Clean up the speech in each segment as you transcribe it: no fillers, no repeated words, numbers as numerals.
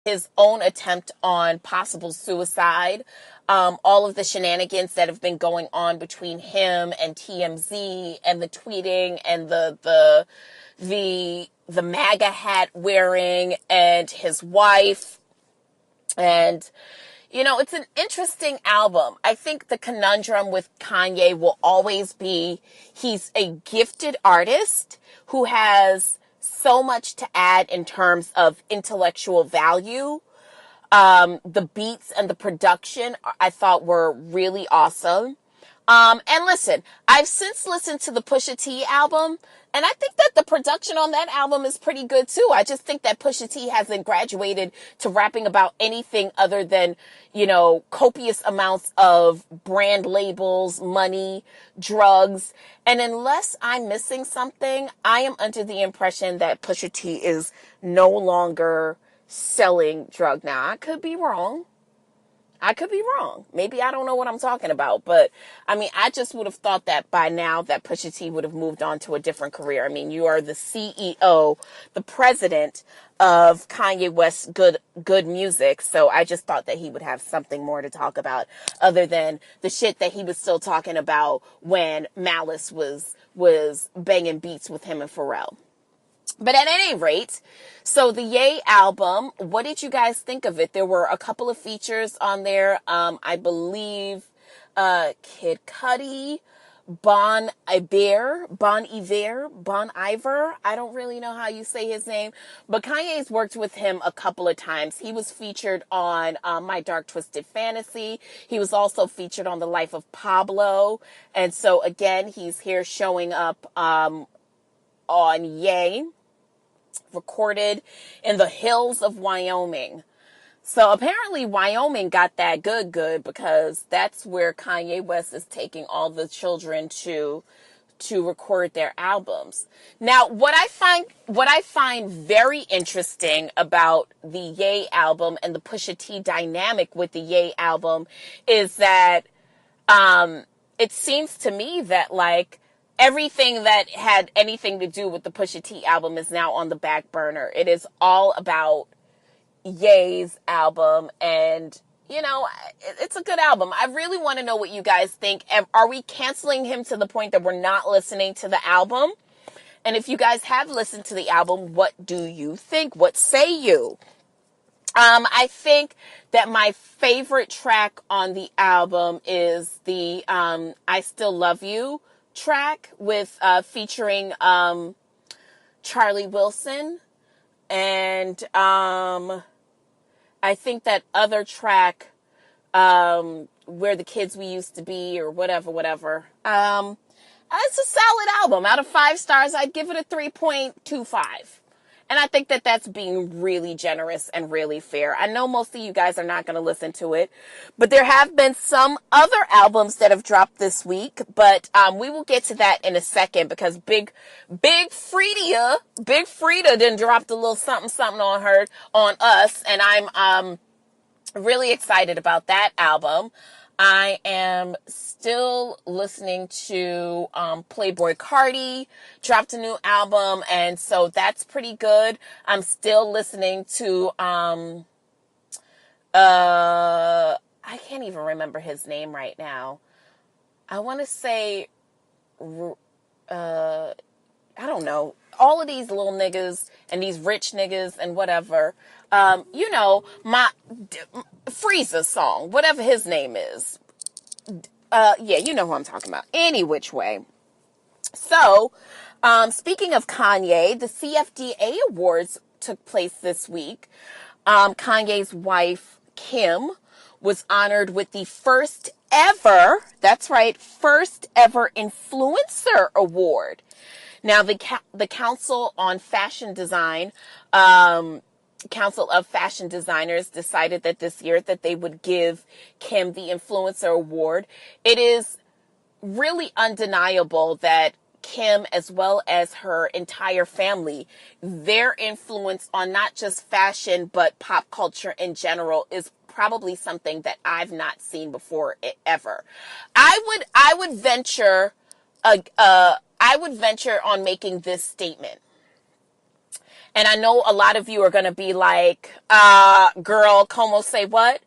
his own attempt on possible suicide, all of the shenanigans that have been going on between him and TMZ, and the tweeting and the MAGA hat wearing, and his wife. And, it's an interesting album. I think the conundrum with Kanye will always be he's a gifted artist who has so much to add in terms of intellectual value. The beats and the production I thought were really awesome. And listen, I've since listened to the Pusha T album, and I think that the production on that album is pretty good too. I just think that Pusha T hasn't graduated to rapping about anything other than, copious amounts of brand labels, money, drugs. And unless I'm missing something, I am under the impression that Pusha T is no longer selling drug. Now, I could be wrong. Maybe I don't know what I'm talking about, but I just would have thought that by now that Pusha T would have moved on to a different career. You are the CEO, the president of Kanye West's good music. So I just thought that he would have something more to talk about other than the shit that he was still talking about when Malice was banging beats with him and Pharrell. But at any rate, so the Ye album, what did you guys think of it? There were a couple of features on there. I believe Kid Cudi, Bon Iver. I don't really know how you say his name, but Kanye's worked with him a couple of times. He was featured on My Dark Twisted Fantasy. He was also featured on The Life of Pablo. And so again, he's here showing up on Ye, recorded in the hills of Wyoming. So apparently Wyoming got that good because that's where Kanye West is taking all the children to record their albums. Now, what I find very interesting about the Ye album and the Pusha T dynamic with the Ye album is that it seems to me that everything that had anything to do with the Pusha T album is now on the back burner. It is all about Ye's album, and, it's a good album. I really want to know what you guys think. Are we canceling him to the point that we're not listening to the album? And if you guys have listened to the album, what do you think? What say you? I think that my favorite track on the album is the I Still Love You track with featuring Charlie Wilson, and I think that other track Where the Kids We Used to Be, or whatever. It's a solid album. Out of 5 stars, I'd give it a 3.25. And I think that that's being really generous and really fair. I know most of you guys are not going to listen to it, but there have been some other albums that have dropped this week. But we will get to that in a second, because Big Frida done dropped a little something on us, and I'm really excited about that album. I am still listening to Playboi Carti dropped a new album, and so that's pretty good. I'm still listening to I can't even remember his name right now. I want to say I don't know. All of these little niggas and these rich niggas and whatever. My Frieza song, whatever his name is. Yeah, you know who I'm talking about. Any which way. So, speaking of Kanye, the CFDA Awards took place this week. Kanye's wife, Kim, was honored with the first ever Influencer Award. Now, the Council on Fashion Design, Council of Fashion Designers decided that this year that they would give Kim the Influencer Award. It is really undeniable that Kim, as well as her entire family, their influence on not just fashion, but pop culture in general is probably something that I've not seen before ever. I would venture on making this statement. And I know a lot of you are going to be like, girl, como say what?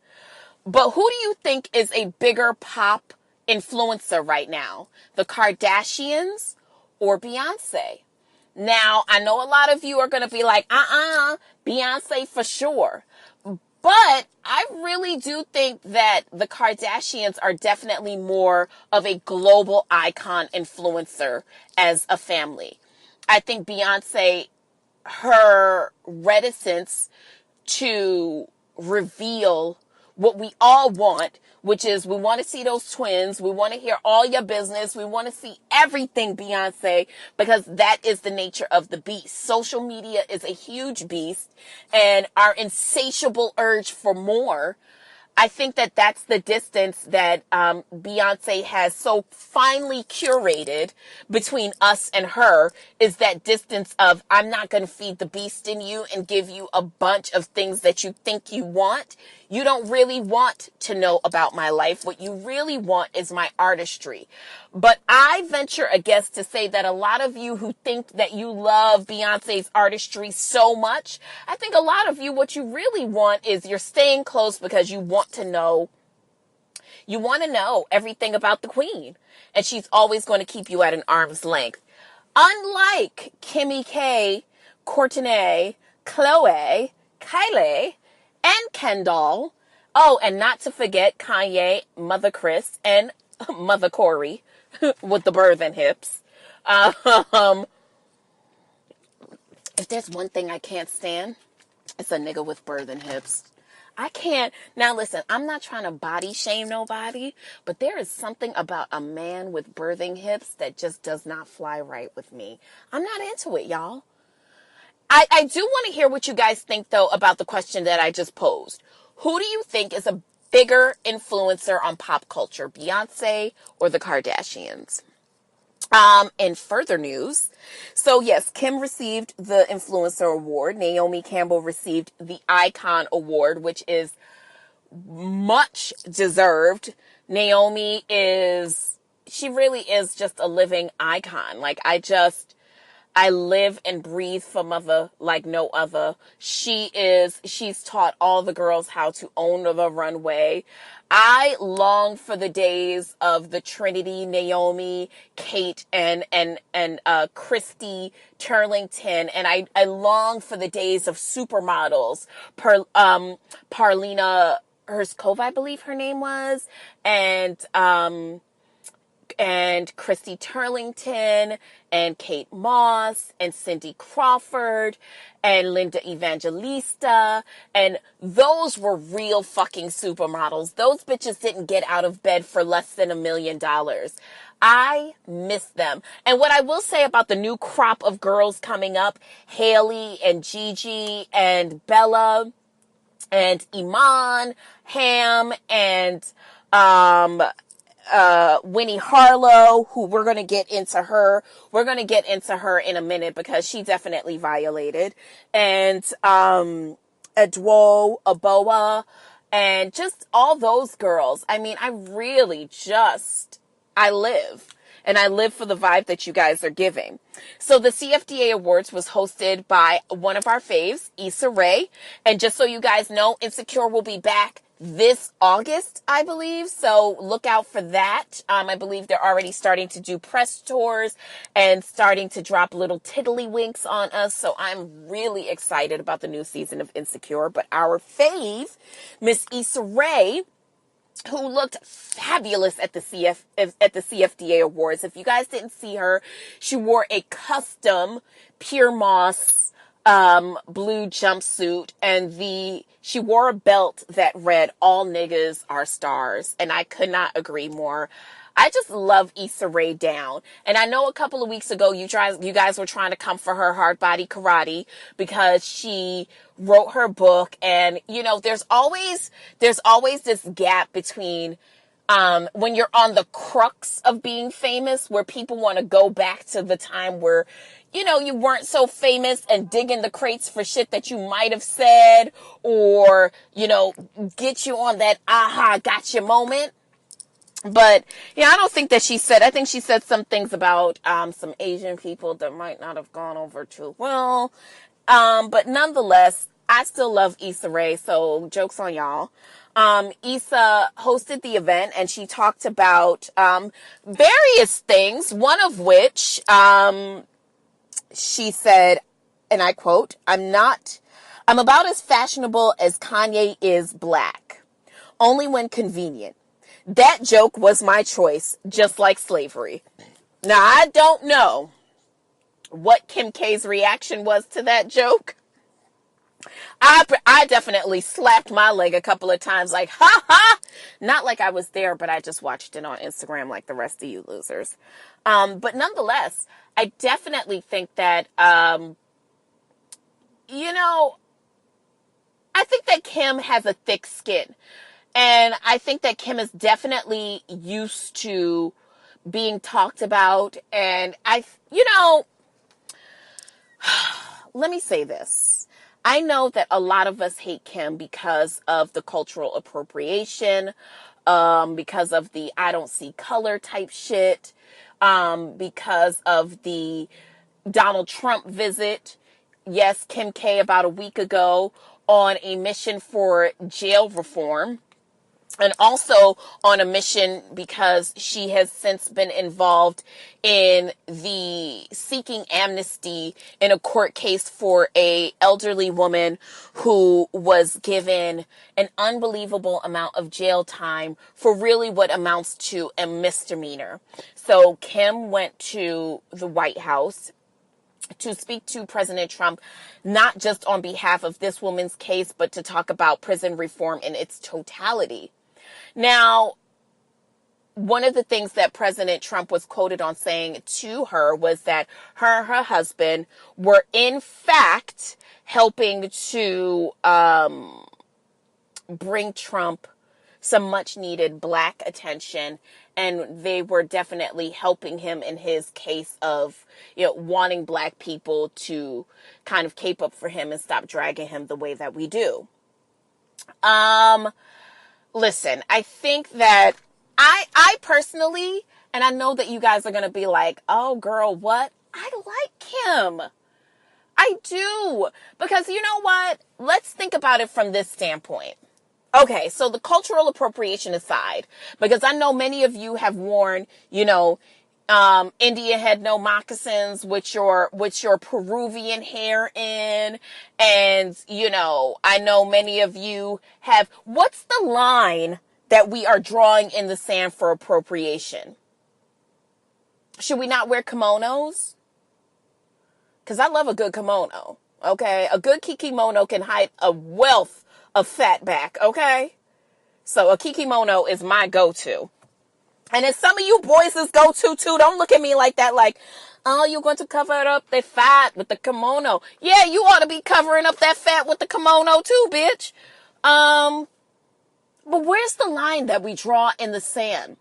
But who do you think is a bigger pop influencer right now? The Kardashians or Beyonce? Now, I know a lot of you are going to be like, Beyonce for sure. But I really do think that the Kardashians are definitely more of a global icon influencer as a family. I think Beyonce, her reticence to reveal what we all want, which is we want to see those twins. We want to hear all your business. We want to see everything, Beyonce, because that is the nature of the beast. Social media is a huge beast, and our insatiable urge for more, I think that that's the distance that Beyonce has so finely curated between us and her, is that distance of, I'm not going to feed the beast in you and give you a bunch of things that you think you want. You don't really want to know about my life. What you really want is my artistry. But I venture a guess to say that a lot of you who think that you love Beyonce's artistry so much, I think a lot of you, what you really want is you're staying close because you want to know everything about the queen. And she's always going to keep you at an arm's length. Unlike Kimmy K, Courtney, Chloe, Kylie, and Kendall. Oh, and not to forget Kanye, Mother Chris, and Mother Corey with the birthing hips. If there's one thing I can't stand, it's a nigga with birthing hips. I can't. Now listen, I'm not trying to body shame nobody, but there is something about a man with birthing hips that just does not fly right with me. I'm not into it, y'all. I do want to hear what you guys think, though, about the question that I just posed. Who do you think is a bigger influencer on pop culture, Beyonce or the Kardashians? In further news, so yes, Kim received the Influencer Award. Naomi Campbell received the Icon Award, which is much deserved. She really is just a living icon. Like, I live and breathe for Mother like no other. She's taught all the girls how to own the runway. I long for the days of the Trinity, Naomi, Kate, and Christy Turlington. And I long for the days of supermodels. Parlina Herskova, I believe her name was. And Christy Turlington, and Kate Moss, and Cindy Crawford, and Linda Evangelista, and those were real fucking supermodels. Those bitches didn't get out of bed for less than $1 million. I miss them. And what I will say about the new crop of girls coming up, Haley and Gigi and Bella and Iman, Ham, and Winnie Harlow, who we're going to get into her. We're going to get into her in a minute because she definitely violated. And Adwo, Aboa, and just all those girls. I mean, I live. And I live for the vibe that you guys are giving. So the CFDA Awards was hosted by one of our faves, Issa Rae. And just so you guys know, Insecure will be back this August, I believe. So look out for that. I believe they're already starting to do press tours and starting to drop little tiddlywinks on us. So I'm really excited about the new season of Insecure. But our fave, Miss Issa Rae, who looked fabulous at the CFDA Awards. If you guys didn't see her, she wore a custom Pure Moss blue jumpsuit, and she wore a belt that read "All niggas are stars," and I could not agree more. I just love Issa Rae down. And I know a couple of weeks ago you guys were trying to come for her Hard Body Karate because she wrote her book, and there's always this gap between when you're on the crux of being famous, where people want to go back to the time where you weren't so famous and dig in the crates for shit that you might have said, or get you on that aha gotcha moment. But I don't think that I think she said some things about some Asian people that might not have gone over too well. But nonetheless, I still love Issa Rae, so joke's on y'all. Issa hosted the event and she talked about various things, one of which she said, and I quote, I'm about as fashionable as Kanye is black, only when convenient. That joke was my choice, just like slavery. Now, I don't know what Kim K's reaction was to that joke. I definitely slapped my leg a couple of times like, ha ha! Not like I was there, but I just watched it on Instagram like the rest of you losers. But nonetheless, I definitely think that, you know, I think that Kim has a thick skin. And I think that Kim is definitely used to being talked about. And let me say this. I know that a lot of us hate Kim because of the cultural appropriation, because of the I don't see color type shit, because of the Donald Trump visit. Yes, Kim K about a week ago on a mission for jail reform. And also on a mission because she has since been involved in the seeking amnesty in a court case for a elderly woman who was given an unbelievable amount of jail time for really what amounts to a misdemeanor. So Kim went to the White House to speak to President Trump, not just on behalf of this woman's case, but to talk about prison reform in its totality. Now, one of the things that President Trump was quoted on saying to her was that her and her husband were in fact helping to bring Trump some much needed black attention, and they were definitely helping him in his case of, wanting black people to kind of cape up for him and stop dragging him the way that we do. Listen, I think that I personally, and I know that you guys are going to be like, oh girl, what? I like Kim. I do. Because you know what? Let's think about it from this standpoint. Okay, so the cultural appropriation aside, because I know many of you have worn, India had no moccasins with your Peruvian hair in. And, I know many of you have, what's the line that we are drawing in the sand for appropriation? Should we not wear kimonos? Because I love a good kimono, okay? A good kimono can hide a wealth of fat back, okay? So a kimono is my go-to. And if some of you boys is go-to too, don't look at me like that, like, oh, you're going to cover up the fat with the kimono. Yeah, you ought to be covering up that fat with the kimono too, bitch. But where's the line that we draw in the sand?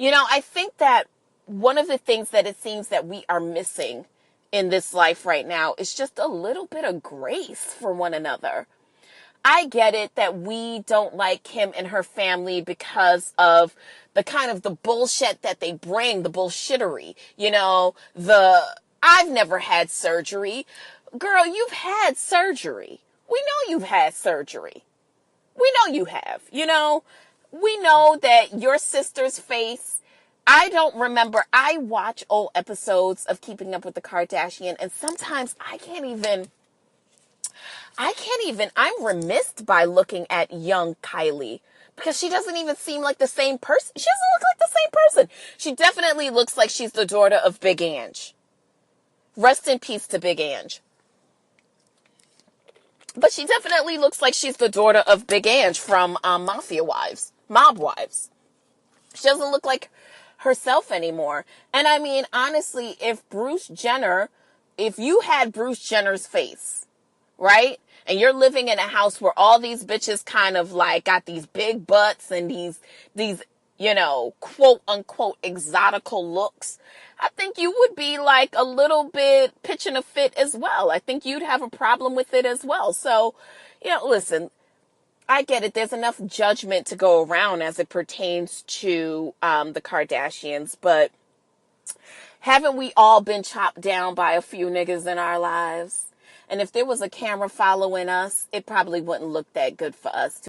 I think that one of the things that it seems that we are missing in this life right now is just a little bit of grace for one another. I get it that we don't like Kim and her family because of the kind of the bullshit that they bring, the bullshittery, I've never had surgery. Girl, you've had surgery. We know you've had surgery. We know you have, we know that your sister's face, I don't remember. I watch old episodes of Keeping Up with the Kardashians, and sometimes I'm remiss by looking at young Kylie because she doesn't even seem like the same person. She doesn't look like the same person. She definitely looks like she's the daughter of Big Ange. Rest in peace to Big Ange. But she definitely looks like she's the daughter of Big Ange from Mob Wives. She doesn't look like herself anymore. And I mean, honestly, if you had Bruce Jenner's face, right? And you're living in a house where all these bitches kind of like got these big butts and these, quote unquote exotical looks. I think you would be like a little bit pitching a fit as well. I think you'd have a problem with it as well. So, listen, I get it. There's enough judgment to go around as it pertains to the Kardashians, but haven't we all been chopped down by a few niggas in our lives? And if there was a camera following us, it probably wouldn't look that good for us.